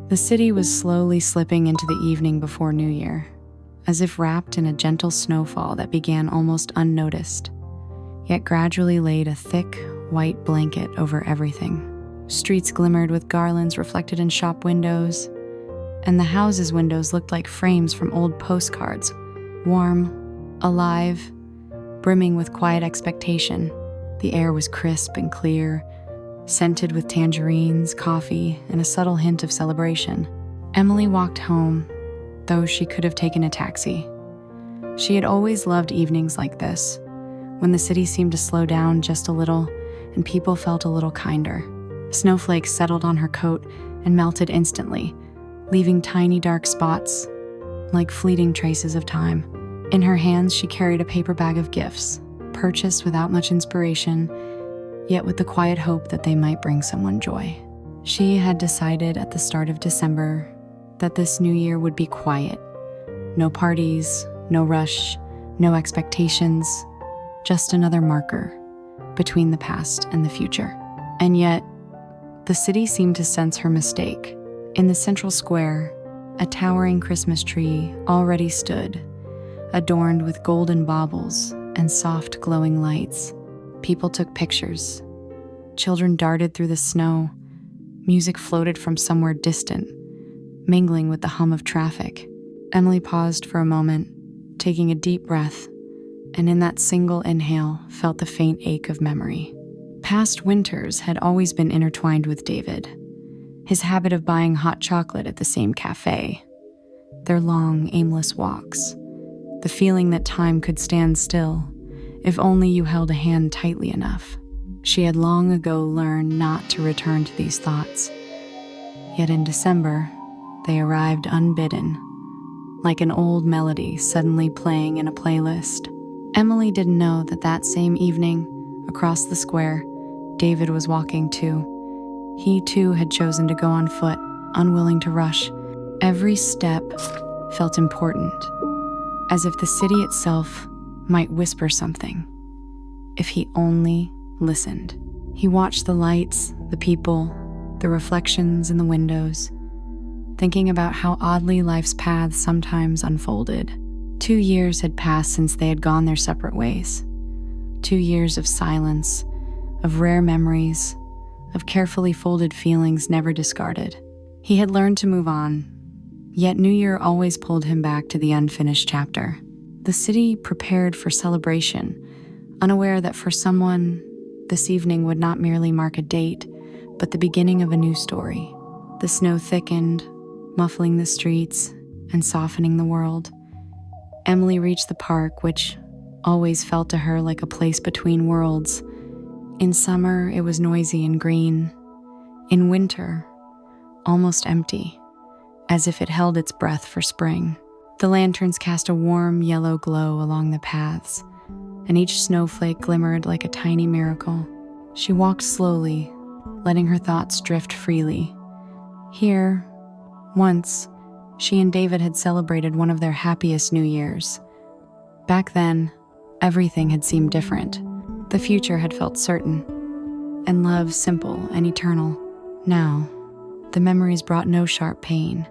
The city was slowly slipping into the evening before New Year, as if wrapped in a gentle snowfall that began almost unnoticed, yet gradually laid a thick, white blanket over everything. Streets glimmered with garlands reflected in shop windows, and the houses' windows looked like frames from old postcards, warm, alive, brimming with quiet expectation. The air was crisp and clear, scented with tangerines, coffee, and a subtle hint of celebration. Emily walked home, though she could have taken a taxi. She had always loved evenings like this, when the city seemed to slow down just a little and people felt a little kinder. Snowflakes settled on her coat and melted instantly, leaving tiny dark spots like fleeting traces of time. In her hands, she carried a paper bag of gifts, purchased without much inspiration, yet with the quiet hope that they might bring someone joy. She had decided at the start of December that this new year would be quiet. No parties, no rush, no expectations, just another marker between the past and the future. And yet, the city seemed to sense her mistake. In the central square, a towering Christmas tree already stood, adorned with golden baubles and soft glowing lights. People took pictures. Children darted through the snow. Music floated from somewhere distant, mingling with the hum of traffic. Emily paused for a moment, taking a deep breath, and in that single inhale felt the faint ache of memory. Past winters had always been intertwined with David. His habit of buying hot chocolate at the same cafe, their long, aimless walks, the feeling that time could stand still if only you held a hand tightly enough. She had long ago learned not to return to these thoughts. Yet in December, they arrived unbidden, like an old melody suddenly playing in a playlist. Emily didn't know that that same evening, across the square, David was walking too. He too had chosen to go on foot, unwilling to rush. Every step felt important, as if the city itself might whisper something, if he only listened. He watched the lights, the people, the reflections in the windows, thinking about how oddly life's paths sometimes unfolded. 2 years had passed since they had gone their separate ways. 2 years of silence, of rare memories, of carefully folded feelings never discarded. He had learned to move on, yet New Year always pulled him back to the unfinished chapter. The city prepared for celebration, unaware that for someone, this evening would not merely mark a date, but the beginning of a new story. The snow thickened, muffling the streets and softening the world. Emily reached the park, which always felt to her like a place between worlds. In summer, it was noisy and green. In winter, almost empty, as if it held its breath for spring. The lanterns cast a warm yellow glow along the paths, and each snowflake glimmered like a tiny miracle. She walked slowly, letting her thoughts drift freely. Here, once, she and David had celebrated one of their happiest New Years. Back then, everything had seemed different. The future had felt certain, and love simple and eternal. Now, the memories brought no sharp pain,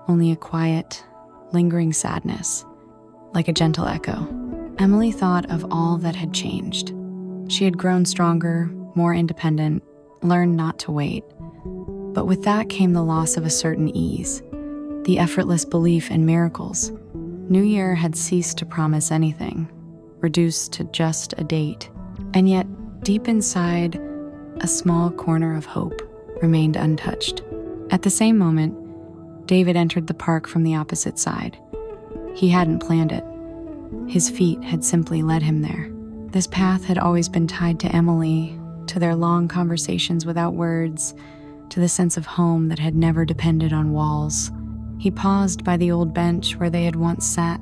only a quiet, lingering sadness, like a gentle echo. Emily thought of all that had changed. She had grown stronger, more independent, learned not to wait. But with that came the loss of a certain ease, the effortless belief in miracles. New Year had ceased to promise anything, reduced to just a date. And yet, deep inside, a small corner of hope remained untouched. At the same moment, David entered the park from the opposite side. He hadn't planned it. His feet had simply led him there. This path had always been tied to Emily, to their long conversations without words, to the sense of home that had never depended on walls. He paused by the old bench where they had once sat,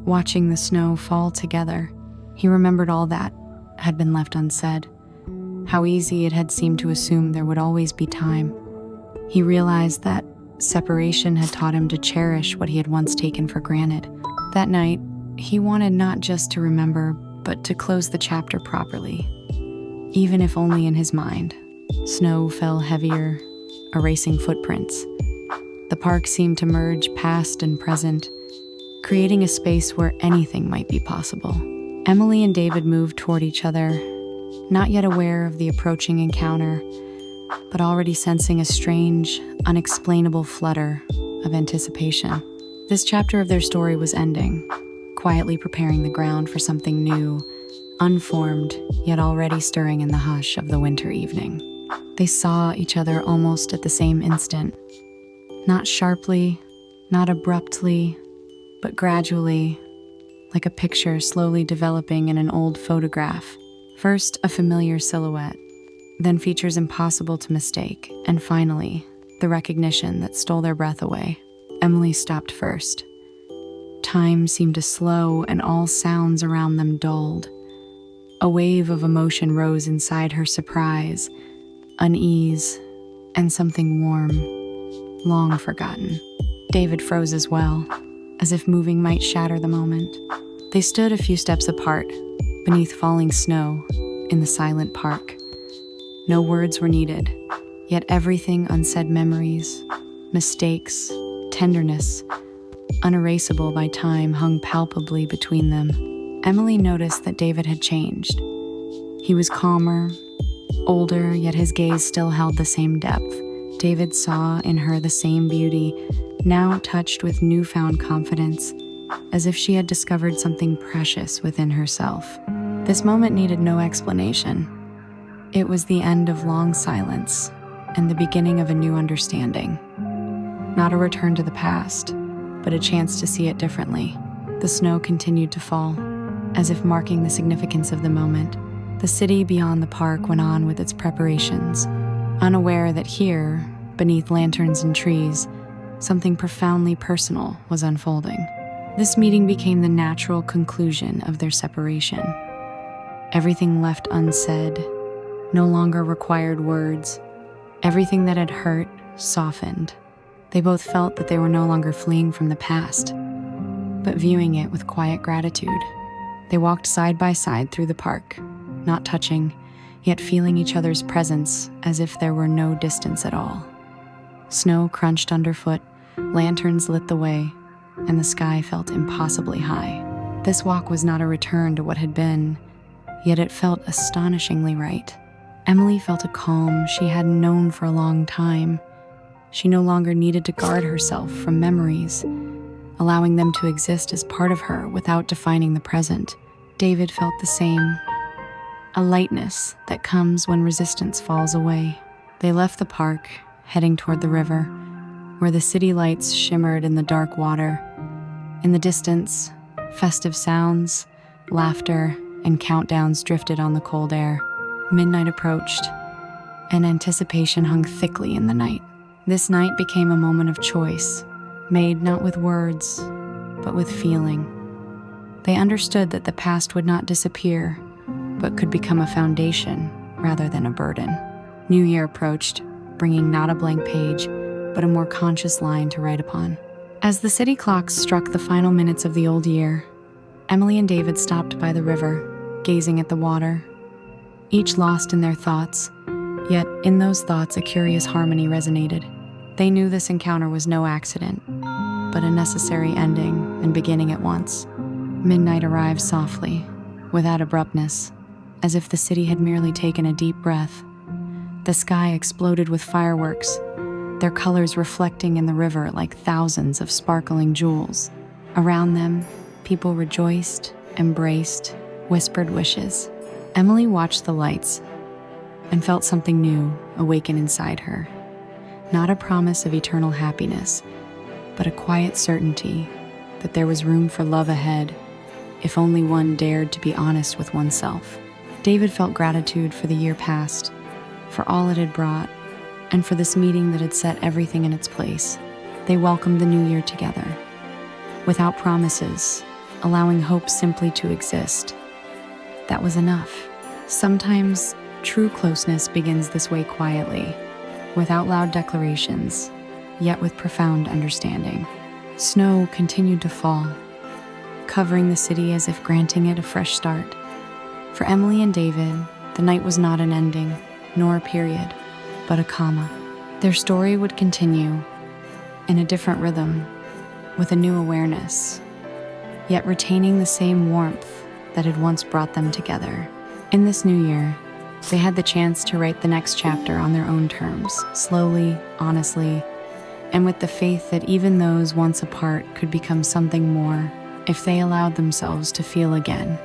watching the snow fall together. He remembered all that had been left unsaid, how easy it had seemed to assume there would always be time. He realized that separation had taught him to cherish what he had once taken for granted. That night, he wanted not just to remember, but to close the chapter properly, even if only in his mind. Snow fell heavier, erasing footprints. The park seemed to merge past and present, creating a space where anything might be possible. Emily and David moved toward each other, not yet aware of the approaching encounter, but already sensing a strange, unexplainable flutter of anticipation. This chapter of their story was ending, quietly preparing the ground for something new, unformed, yet already stirring in the hush of the winter evening. They saw each other almost at the same instant, not sharply, not abruptly, but gradually, like a picture slowly developing in an old photograph. First, a familiar silhouette, then features impossible to mistake, and finally, the recognition that stole their breath away. Emily stopped first. Time seemed to slow and all sounds around them dulled. A wave of emotion rose inside her: surprise, unease, and something warm, long forgotten. David froze as well, as if moving might shatter the moment. They stood a few steps apart, beneath falling snow, in the silent park. No words were needed, yet everything: unsaid memories, mistakes, tenderness, unerasable by time, hung palpably between them. Emily noticed that David had changed. He was calmer, older, yet his gaze still held the same depth. David saw in her the same beauty, now touched with newfound confidence, as if she had discovered something precious within herself. This moment needed no explanation. It was the end of long silence and the beginning of a new understanding. Not a return to the past, but a chance to see it differently. The snow continued to fall, as if marking the significance of the moment. The city beyond the park went on with its preparations, unaware that here, beneath lanterns and trees, something profoundly personal was unfolding. This meeting became the natural conclusion of their separation. Everything left unsaid no longer required words. Everything that had hurt softened. They both felt that they were no longer fleeing from the past, but viewing it with quiet gratitude. They walked side by side through the park, not touching, yet feeling each other's presence as if there were no distance at all. Snow crunched underfoot, lanterns lit the way, and the sky felt impossibly high. This walk was not a return to what had been, yet it felt astonishingly right. Emily felt a calm she hadn't known for a long time. She no longer needed to guard herself from memories, allowing them to exist as part of her without defining the present. David felt the same, a lightness that comes when resistance falls away. They left the park, heading toward the river, where the city lights shimmered in the dark water. In the distance, festive sounds, laughter, and countdowns drifted on the cold air. Midnight approached, and anticipation hung thickly in the night. This night became a moment of choice, made not with words, but with feeling. They understood that the past would not disappear, but could become a foundation rather than a burden. New Year approached, bringing not a blank page, but a more conscious line to write upon. As the city clocks struck the final minutes of the old year, Emily and David stopped by the river, gazing at the water, each lost in their thoughts, yet in those thoughts a curious harmony resonated. They knew this encounter was no accident, but a necessary ending and beginning at once. Midnight arrived softly, without abruptness, as if the city had merely taken a deep breath. The sky exploded with fireworks, their colors reflecting in the river like thousands of sparkling jewels. Around them, people rejoiced, embraced, whispered wishes. Emily watched the lights and felt something new awaken inside her. Not a promise of eternal happiness, but a quiet certainty that there was room for love ahead, if only one dared to be honest with oneself. David felt gratitude for the year past, for all it had brought, and for this meeting that had set everything in its place. They welcomed the new year together, without promises, allowing hope simply to exist. That was enough. Sometimes true closeness begins this way, quietly, without loud declarations, yet with profound understanding. Snow continued to fall, covering the city as if granting it a fresh start. For Emily and David, the night was not an ending, nor a period, but a comma. Their story would continue, in a different rhythm, with a new awareness, yet retaining the same warmth that had once brought them together. In this new year, they had the chance to write the next chapter on their own terms, slowly, honestly, and with the faith that even those once apart could become something more if they allowed themselves to feel again.